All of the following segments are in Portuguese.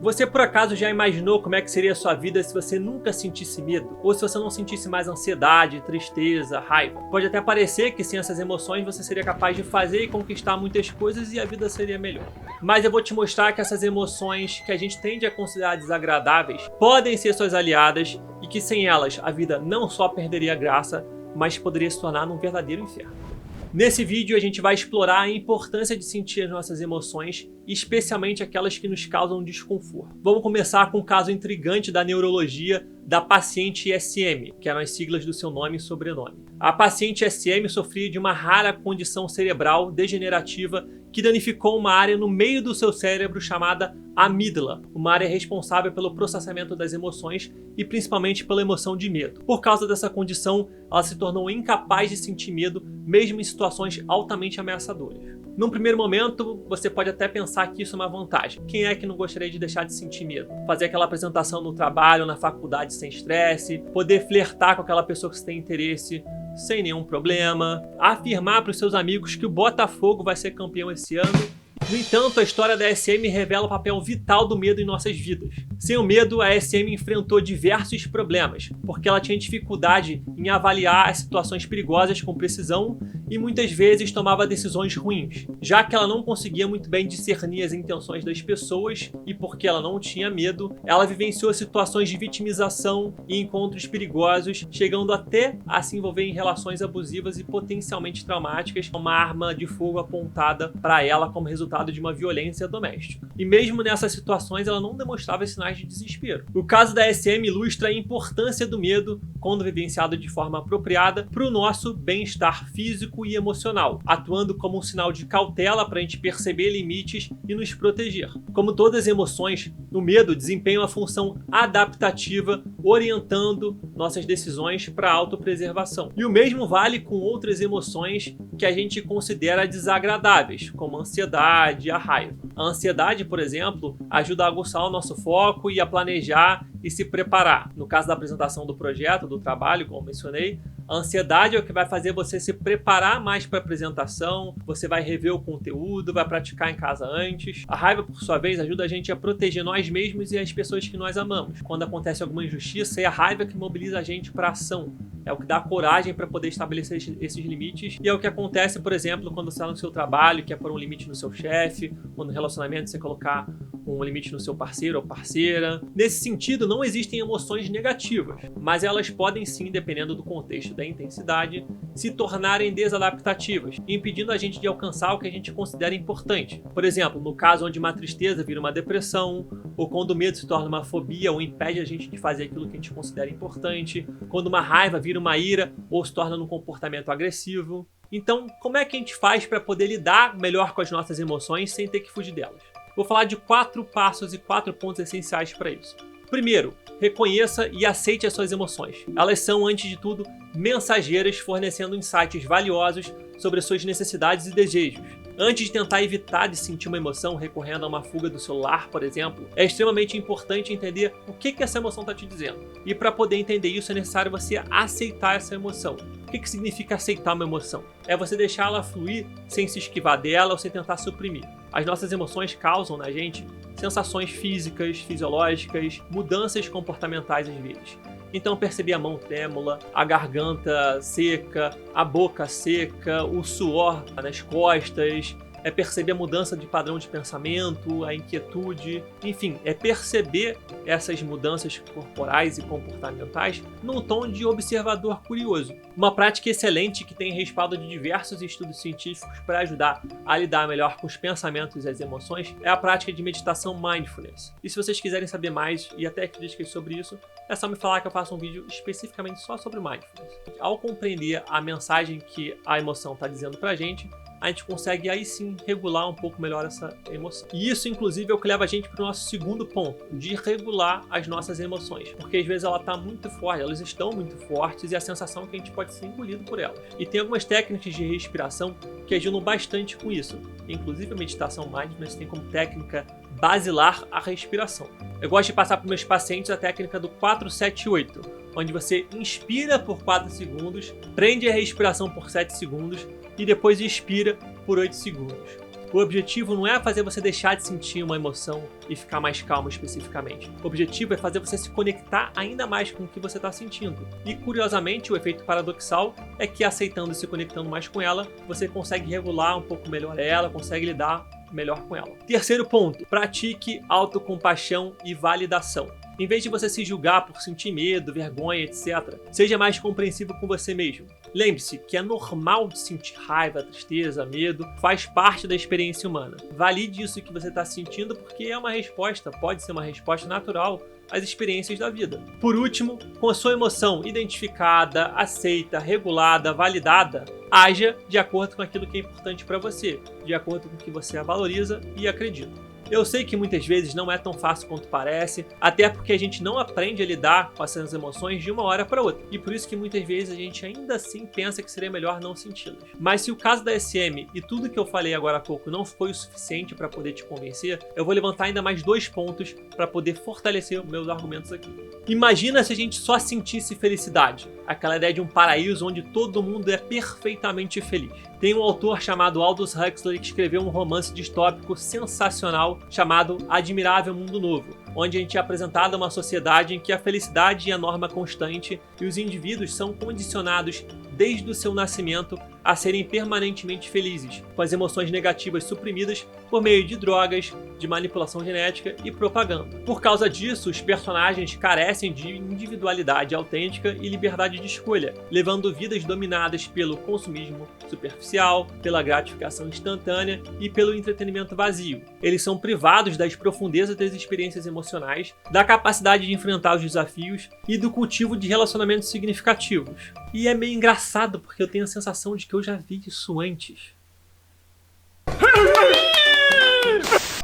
Você por acaso já imaginou como é que seria a sua vida se você nunca sentisse medo? Ou se você não sentisse mais ansiedade, tristeza, raiva? Pode até parecer que sem essas emoções você seria capaz de fazer e conquistar muitas coisas e a vida seria melhor. Mas eu vou te mostrar que essas emoções que a gente tende a considerar desagradáveis podem ser suas aliadas e que sem elas a vida não só perderia a graça, mas poderia se tornar num verdadeiro inferno. Nesse vídeo a gente vai explorar a importância de sentir as nossas emoções, especialmente aquelas que nos causam desconforto. Vamos começar com um caso intrigante da neurologia da paciente SM, que eram as siglas do seu nome e sobrenome. A paciente SM sofria de uma rara condição cerebral degenerativa que danificou uma área no meio do seu cérebro chamada amígdala, uma área responsável pelo processamento das emoções e principalmente pela emoção de medo. Por causa dessa condição, ela se tornou incapaz de sentir medo, mesmo em situações altamente ameaçadoras. Num primeiro momento, você pode até pensar que isso é uma vantagem. Quem é que não gostaria de deixar de sentir medo? Fazer aquela apresentação no trabalho, na faculdade sem estresse, poder flertar com aquela pessoa que você tem interesse sem nenhum problema, afirmar para os seus amigos que o Botafogo vai ser campeão esse ano. No entanto, a história da SM revela o papel vital do medo em nossas vidas. Sem o medo, a SM enfrentou diversos problemas, porque ela tinha dificuldade em avaliar as situações perigosas com precisão e muitas vezes tomava decisões ruins, já que ela não conseguia muito bem discernir as intenções das pessoas e porque ela não tinha medo, ela vivenciou situações de vitimização e encontros perigosos, chegando até a se envolver em relações abusivas e potencialmente traumáticas, com uma arma de fogo apontada para ela como resultado de uma violência doméstica. E mesmo nessas situações ela não demonstrava sinais de desespero. O caso da SM ilustra a importância do medo, quando vivenciado de forma apropriada, para o nosso bem-estar físico e emocional, atuando como um sinal de cautela para a gente perceber limites e nos proteger. Como todas as emoções, o medo desempenha uma função adaptativa, orientando nossas decisões para a autopreservação. E o mesmo vale com outras emoções que a gente considera desagradáveis, como a ansiedade e a raiva. A ansiedade, por exemplo, ajuda a aguçar o nosso foco e a planejar e se preparar. No caso da apresentação do projeto, do trabalho, como mencionei, a ansiedade é o que vai fazer você se preparar mais para a apresentação, você vai rever o conteúdo, vai praticar em casa antes. A raiva, por sua vez, ajuda a gente a proteger nós mesmos e as pessoas que nós amamos. Quando acontece alguma injustiça, é a raiva que mobiliza a gente para a ação. É o que dá coragem para poder estabelecer esses limites. E é o que acontece, por exemplo, quando você está no seu trabalho, quer pôr um limite no seu chefe, ou no relacionamento você colocar um limite no seu parceiro ou parceira. Nesse sentido, não existem emoções negativas, mas elas podem sim, dependendo do contexto da intensidade, se tornarem desadaptativas, impedindo a gente de alcançar o que a gente considera importante. Por exemplo, no caso onde uma tristeza vira uma depressão, ou quando o medo se torna uma fobia ou impede a gente de fazer aquilo que a gente considera importante, quando uma raiva vira uma ira ou se torna um comportamento agressivo. Então, como é que a gente faz para poder lidar melhor com as nossas emoções sem ter que fugir delas? Vou falar de 4 passos e 4 pontos essenciais para isso. Primeiro, reconheça e aceite as suas emoções. Elas são, antes de tudo, mensageiras fornecendo insights valiosos sobre as suas necessidades e desejos. Antes de tentar evitar de sentir uma emoção recorrendo a uma fuga do celular, por exemplo, é extremamente importante entender o que essa emoção está te dizendo. E para poder entender isso é necessário você aceitar essa emoção. O que significa aceitar uma emoção? É você deixar ela fluir sem se esquivar dela ou sem tentar suprimir. As nossas emoções causam na gente sensações físicas, fisiológicas, mudanças comportamentais às vezes. Então perceber a mão trêmula, a garganta seca, a boca seca, o suor nas costas, é perceber a mudança de padrão de pensamento, a inquietude, enfim, é perceber essas mudanças corporais e comportamentais num tom de observador curioso. Uma prática excelente que tem respaldo de diversos estudos científicos para ajudar a lidar melhor com os pensamentos e as emoções é a prática de meditação mindfulness. E se vocês quiserem saber mais e até críticas sobre isso, é só me falar que eu faço um vídeo especificamente só sobre mindfulness. Ao compreender a mensagem que a emoção está dizendo pra gente, a gente consegue aí sim regular um pouco melhor essa emoção. E isso, inclusive, é o que leva a gente para o nosso segundo ponto, de regular as nossas emoções. Porque às vezes ela está muito forte, elas estão muito fortes e a sensação é que a gente pode ser engolido por elas. E tem algumas técnicas de respiração que ajudam bastante com isso. Inclusive a meditação mindfulness tem como técnica basilar a respiração. Eu gosto de passar para meus pacientes a técnica do 4-7-8, onde você inspira por 4 segundos, prende a respiração por 7 segundos e depois expira por 8 segundos. O objetivo não é fazer você deixar de sentir uma emoção e ficar mais calmo especificamente. O objetivo é fazer você se conectar ainda mais com o que você está sentindo. E curiosamente, o efeito paradoxal é que aceitando e se conectando mais com ela, você consegue regular um pouco melhor ela, consegue lidar melhor com ela. Terceiro ponto, pratique autocompaixão e validação. Em vez de você se julgar por sentir medo, vergonha, etc., seja mais compreensivo com você mesmo. Lembre-se que é normal de sentir raiva, tristeza, medo, faz parte da experiência humana. Valide isso que você está sentindo porque é uma resposta, pode ser uma resposta natural às experiências da vida. Por último, com a sua emoção identificada, aceita, regulada, validada, haja de acordo com aquilo que é importante para você, de acordo com o que você valoriza e acredita. Eu sei que muitas vezes não é tão fácil quanto parece, até porque a gente não aprende a lidar com essas emoções de uma hora para outra. E por isso que muitas vezes a gente ainda assim pensa que seria melhor não senti-las. Mas se o caso da SM e tudo que eu falei agora há pouco não foi o suficiente para poder te convencer, eu vou levantar ainda mais 2 pontos para poder fortalecer os meus argumentos aqui. Imagina se a gente só sentisse felicidade, aquela ideia de um paraíso onde todo mundo é perfeitamente feliz. Tem um autor chamado Aldous Huxley que escreveu um romance distópico sensacional chamado Admirável Mundo Novo, onde a gente é apresentado a uma sociedade em que a felicidade é a norma constante e os indivíduos são condicionados desde o seu nascimento a serem permanentemente felizes, com as emoções negativas suprimidas por meio de drogas, de manipulação genética e propaganda. Por causa disso, os personagens carecem de individualidade autêntica e liberdade de escolha, levando vidas dominadas pelo consumismo superficial, pela gratificação instantânea e pelo entretenimento vazio. Eles são privados das profundezas das experiências emocionais, da capacidade de enfrentar os desafios e do cultivo de relacionamentos significativos. E é meio engraçado porque eu tenho a sensação de que eu já vi isso antes.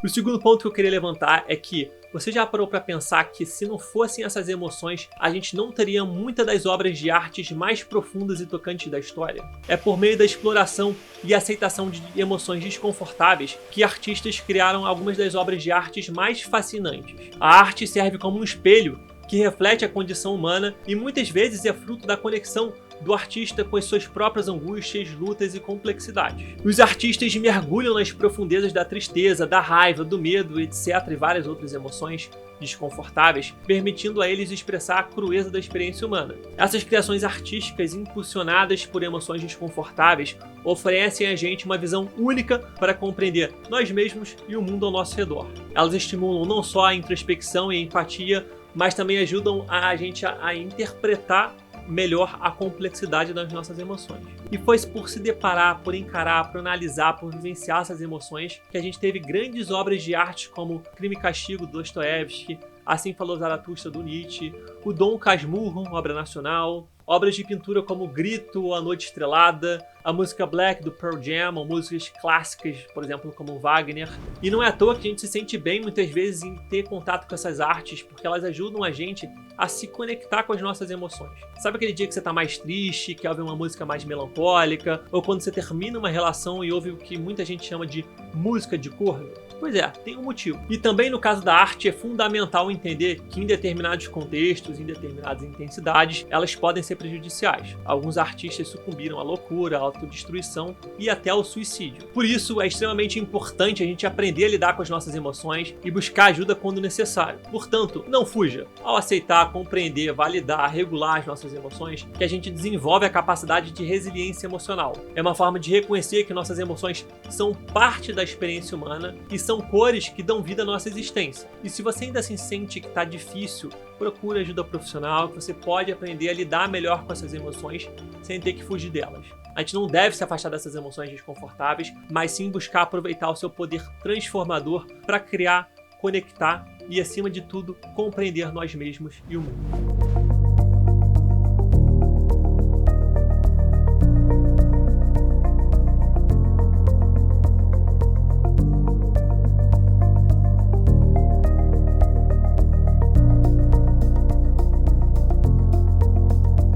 O segundo ponto que eu queria levantar é que você já parou para pensar que se não fossem essas emoções, a gente não teria muitas das obras de artes mais profundas e tocantes da história? É por meio da exploração e aceitação de emoções desconfortáveis que artistas criaram algumas das obras de artes mais fascinantes. A arte serve como um espelho que reflete a condição humana e muitas vezes é fruto da conexão do artista com as suas próprias angústias, lutas e complexidades. Os artistas mergulham nas profundezas da tristeza, da raiva, do medo, etc. e várias outras emoções desconfortáveis, permitindo a eles expressar a crueza da experiência humana. Essas criações artísticas impulsionadas por emoções desconfortáveis oferecem a gente uma visão única para compreender nós mesmos e o mundo ao nosso redor. Elas estimulam não só a introspecção e a empatia, mas também ajudam a gente a interpretar melhor a complexidade das nossas emoções. E foi por se deparar, por encarar, por analisar, por vivenciar essas emoções que a gente teve grandes obras de arte como Crime e Castigo, do Dostoiévski, Assim Falou Zaratustra, do Nietzsche, o Dom Casmurro, obra nacional, obras de pintura como Grito, A Noite Estrelada, a música Black do Pearl Jam, ou músicas clássicas, por exemplo, como Wagner. E não é à toa que a gente se sente bem muitas vezes em ter contato com essas artes, porque elas ajudam a gente a se conectar com as nossas emoções. Sabe aquele dia que você tá mais triste, quer ouvir uma música mais melancólica, ou quando você termina uma relação e ouve o que muita gente chama de música de corno? Pois é, tem um motivo. E também no caso da arte é fundamental entender que em determinados contextos, em determinadas intensidades, elas podem ser prejudiciais. Alguns artistas sucumbiram à loucura, à autodestruição e até ao suicídio. Por isso é extremamente importante a gente aprender a lidar com as nossas emoções e buscar ajuda quando necessário. Portanto, não fuja. Ao aceitar, compreender, validar, regular as nossas emoções, que a gente desenvolve a capacidade de resiliência emocional. É uma forma de reconhecer que nossas emoções são parte da experiência humana e são cores que dão vida à nossa existência. E se você ainda assim sente que está difícil, procure ajuda profissional, que você pode aprender a lidar melhor com essas emoções sem ter que fugir delas. A gente não deve se afastar dessas emoções desconfortáveis, mas sim buscar aproveitar o seu poder transformador para criar, conectar e, acima de tudo, compreender nós mesmos e o mundo.